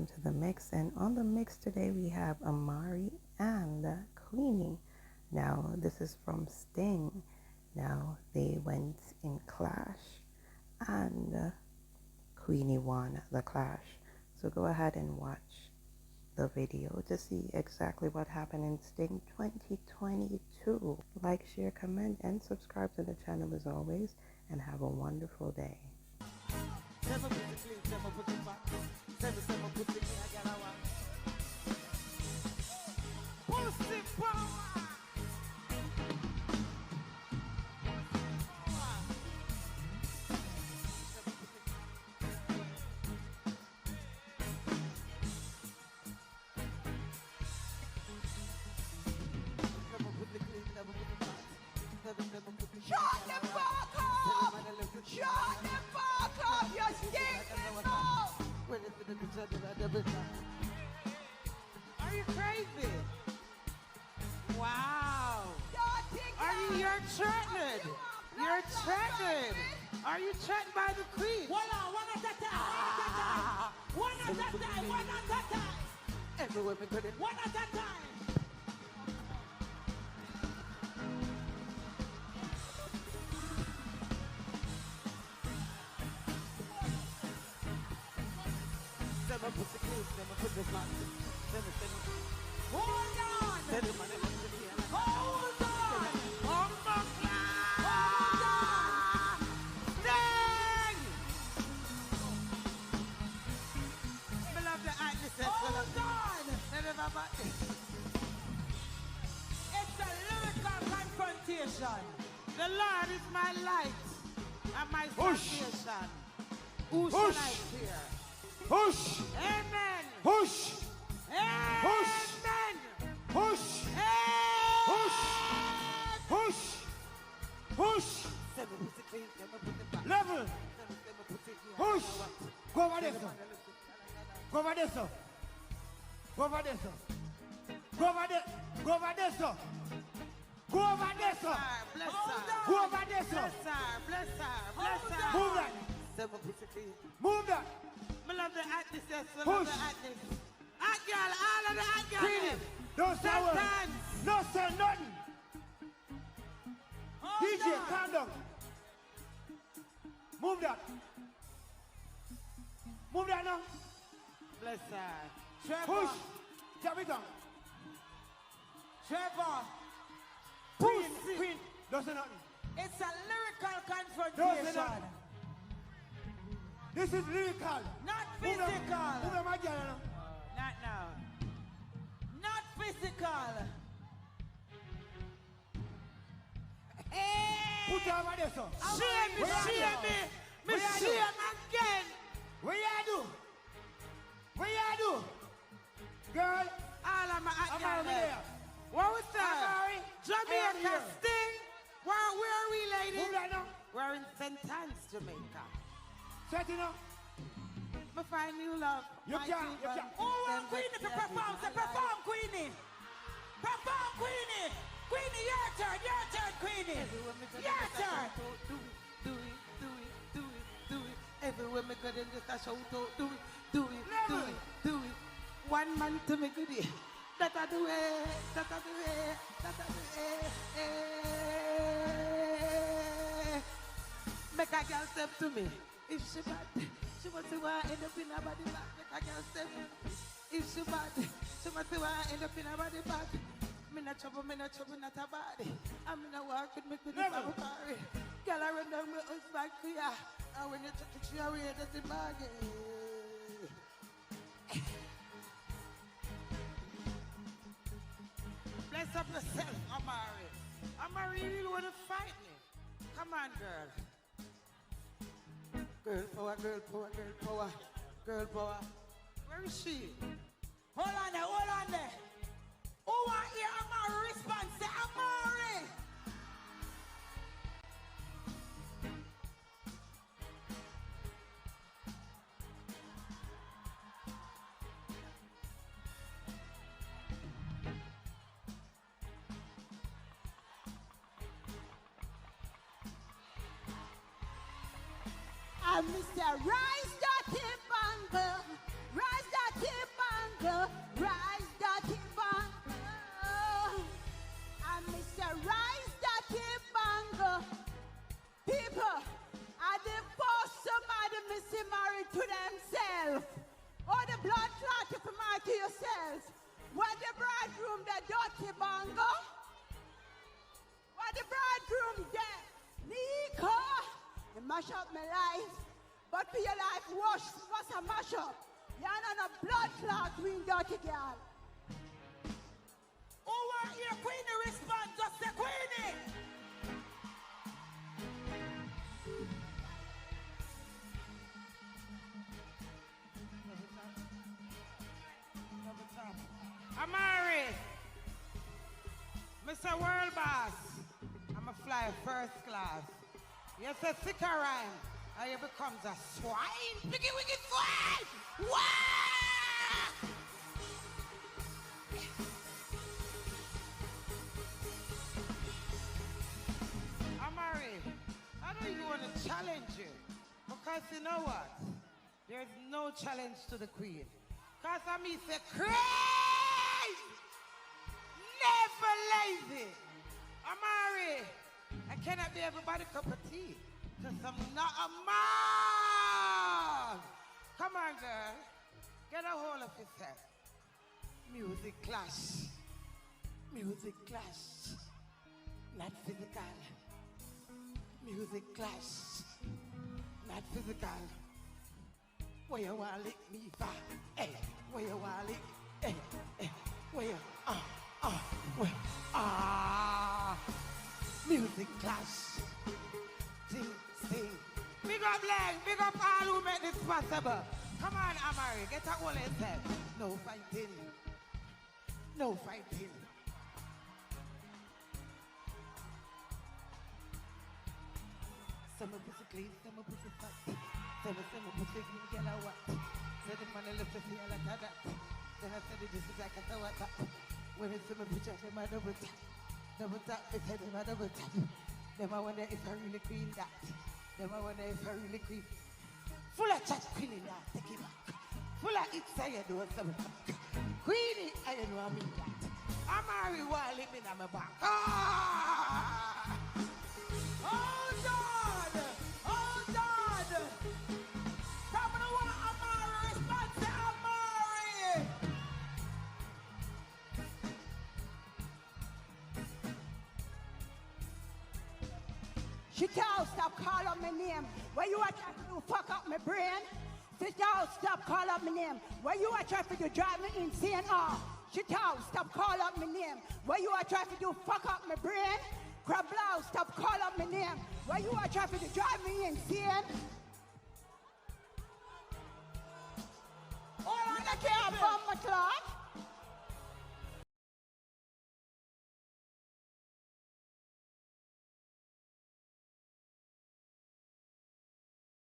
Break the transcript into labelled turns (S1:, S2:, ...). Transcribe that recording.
S1: welcome to the mix. And on the mix today we have Amari and Queenie. Now this is from Sting. Now they went in clash and Queenie won the clash. So go ahead and watch the video to see exactly what happened in Sting 2022. Like, share, comment, and subscribe to the channel as always, and have a wonderful day.
S2: Shut the fuck up! Shut the fuck up! You're stinking now!
S3: Are you crazy? Wow! You're threatened! You're threatened! Are you threatened by the queen?
S2: One at a time! One at a time! One at a time!
S3: Everywhere we could.
S2: One at a time!
S3: Never put the clothes, never put the flat.
S2: Hold on! Hold on!
S3: Hold on! Sting! I love the artist.
S2: Hold on! It's a lyrical confrontation.
S3: The Lord is my light and my salvation. Who shall I fear?
S4: Push!
S3: Amen!
S4: Push!
S3: Amen!
S4: Push!
S3: Push!
S4: Push! Push! Level! Push! Go over there, sir. Go over there, sir. Go over there, sir. Go over there. Go over there, sir. Go over there, sir.
S3: Bless her.
S4: Go over there, sir.
S3: Bless her. Bless her. Bless her.
S4: Move that. Move that.
S3: I love the artist. I
S4: Push.
S3: love the artist. Hot girl. All of the hot girls.
S4: Queenie, don't say a word.
S3: Dance.
S4: No say nothing. DJ, calm down. Move that. Move that now.
S3: Bless her.
S2: Trevor!
S4: Push. Drop it down.
S2: Trevor!
S4: Push. Queen, don't say nothing.
S2: It's a lyrical
S4: Don't say
S2: confrontation.
S4: nothing. This is lyrical.
S2: Not
S4: Move them,
S2: physical.
S4: my girl now.
S3: Not now.
S2: Not physical.
S4: Put her over there, sir.
S3: Shame me.
S4: Where you
S3: Shame
S4: do?
S3: me. Me
S4: Where you do?
S3: shame again.
S4: What you do? What you do? Girl,
S3: All of my hot
S4: I'm over
S3: girls.
S4: there.
S3: What was that?
S4: Amari,
S3: Jamaica
S4: I'm here.
S3: Sting. Where are we, ladies?
S4: Move that now.
S3: We're in St. Anne's, Jamaica.
S4: Set it now.
S3: Me find new love.
S4: You
S3: My
S4: can't, you
S3: people.
S4: can't.
S2: Oh,
S3: Them
S2: Queenie
S3: get
S2: to
S3: their
S2: perform.
S3: people
S2: So perform,
S3: alive.
S2: Queenie. Perform, Queenie. Queenie, your turn, Queenie.
S3: Everywhere me go,
S2: Your
S3: just a
S2: turn.
S3: shout out, do it, do it, do it, do it, do it. Everywhere me go, then just a shout out, do it, do it, do it, do it. One man to me good it. That I do it, that I do it, that I do it. Make a girl step to me. If she bad, she must see why I end up in her body bag. Make a girl step. If she bad, she must see why I end up in her body bag. Me not trouble, not a body. I'm in a walk with me to the Amari. Girl, I run down my husband clear. And when you touch it, she away, that's the bargain. Bless up yourself, Amari. Amari, you really want to fight me? Come on, girl. Girl power, girl power, girl power, girl power. Where is she?
S2: Hold on there. Who want to hear Amari response? Say Amari. And Mr. Rise that hip and go, rise that hip mash up my life. But for your life, wash, what's a mash up? You're not a blood clot, green dirty girl.
S3: Who want your Queenie respond? Just say Queenie! Amari, Mr. World Boss, I'm a fly first class. You say sick a rhyme, and you becomes a swine. Wicked, wicked swine! Wah! Amari, I don't even want to challenge you. Because you know what? There's no challenge to the queen. Because I mean, say crazy! Never lazy! Amari, I cannot be everybody's cup of tea. Because I'm not a man! Come on, girl. Get a hold of yourself. Music clash. Music clash. Not physical. Music clash. Not physical. Where you want to lick me for? Hey, where you want to lick? Hey, hey, where you? Where? Music clash. Sing, sing. Big up leg, big up all who make this possible. Come on, Amari, get a hold of yourself. No fighting. No fighting. Some pussy clean, some pussy fat. Some pussy clean, get a what? Say the money left to feel like that. Then I said this is like a what that. When it's some picture, them a double tap. Double tap, they say them a double tap. Them I wonder if I really clean that. Them I wonder if I really clean. Full of chat, Queenie, now take it back. Full of it, say you do something. Queenie, I don't know I mean that. Amari while living on my back. Oh, God! Oh, God! Come on, Amari, respond to Amari!
S2: She can't stop calling up my name. Where you are trying to do fuck up my brain? Sit down, stop calling up my name. Where you are trying to do drive me insane? Sit down, stop calling up my name. Where you are trying to do fuck up my brain? Crab blouse, stop calling up my name. Where you are trying to drive me insane?